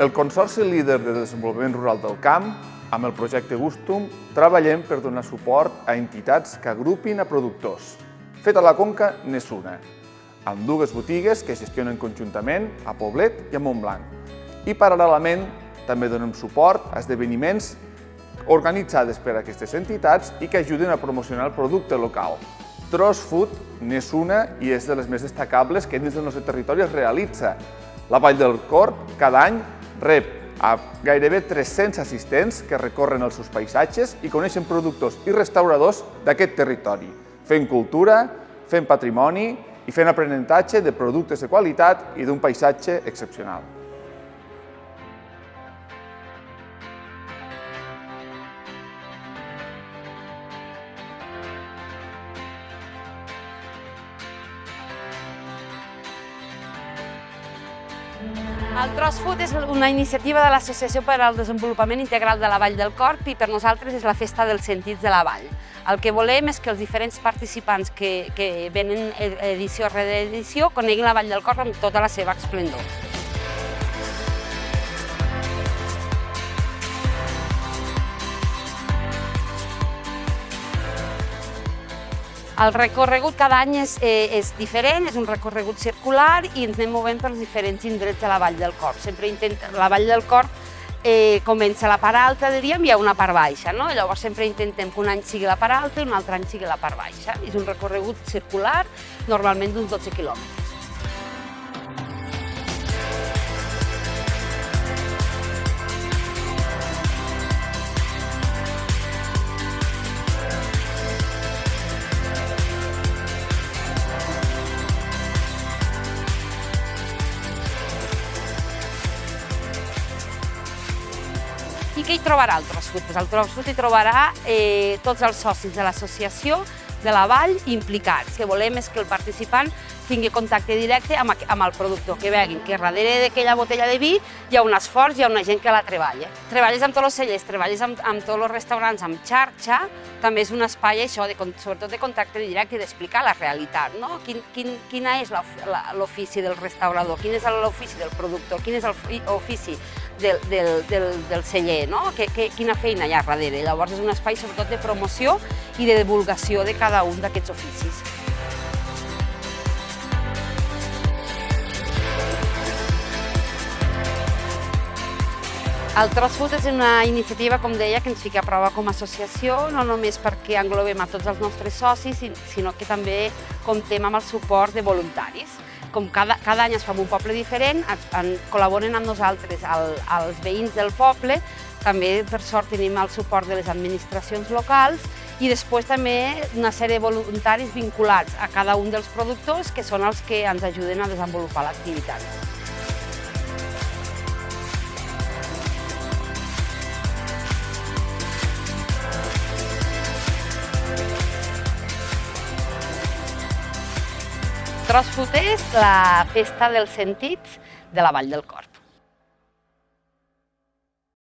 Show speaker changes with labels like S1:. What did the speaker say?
S1: El Consorci Líder de Desenvolupament Rural del Camp, amb el projecte Gustum, treballem per donar suport a entitats que agrupin a productors. Fet a la Conca n'és una, amb dues botigues que gestionen conjuntament a Poblet i a Montblanc. I paral·lelament també donem suport a esdeveniments organitzades per aquestes entitats i que ajuden a promocionar el producte local. Tros Food n'és una i és de les més destacables que dins del nostre territori es realitza. La Vall del Corb cada any rep a gairebé 300 assistents que recorren els seus paisatges i coneixen productors i restauradors d'aquest territori, fent cultura, fent patrimoni i fent aprenentatge de productes de qualitat i d'un paisatge excepcional.
S2: El Tros Food és una iniciativa de l'Associació per al Desenvolupament Integral de la Vall del Corb i per nosaltres és la festa dels sentits de la vall. El que volem és que els diferents participants que venen edició rere edició coneguin la Vall del Corb amb tota la seva esplendor. El recorregut cada any és diferent, és un recorregut circular i ens anem movent pels diferents indrets de la Vall del Corb. La Vall del Corb comença la part alta, diríem, i hi ha una part baixa, no? Llavors sempre intentem que un any sigui la part alta i un altre any sigui la part baixa. És un recorregut circular, normalment d'uns 12 quilòmetres. I què hi trobarà el Tros Food? El Tros Food hi trobarà tots els socis de l'associació de la Vall implicats. El que volem és que el participant tingui contacte directe amb el productor, que veguin que darrere d'aquella botella de vi hi ha un esforç, hi ha una gent que la treballa. Treballes amb tots els cellers, treballes amb tots els restaurants, amb xarxa, també és un espai, això, sobretot de contacte directe i d'explicar la realitat, no? Quina és l'ofici del restaurador, quin és l'ofici del productor, quin és l'ofici del celler, no? Quina feina hi ha darrere. Llavors és un espai sobretot de promoció i de divulgació de cada un d'aquests oficis. El Tros Food és una iniciativa, com deia, que ens fica a prova com a associació, no només perquè englobem a tots els nostres socis, sinó que també comptem amb el suport de voluntaris. Com cada any es fa en un poble diferent, col·laboren amb nosaltres els veïns del poble, també per sort tenim el suport de les administracions locals i després també una sèrie de voluntaris vinculats a cada un dels productors que són els que ens ajuden a desenvolupar l'activitat. Tros Food és la festa dels sentits de la Vall del Corb.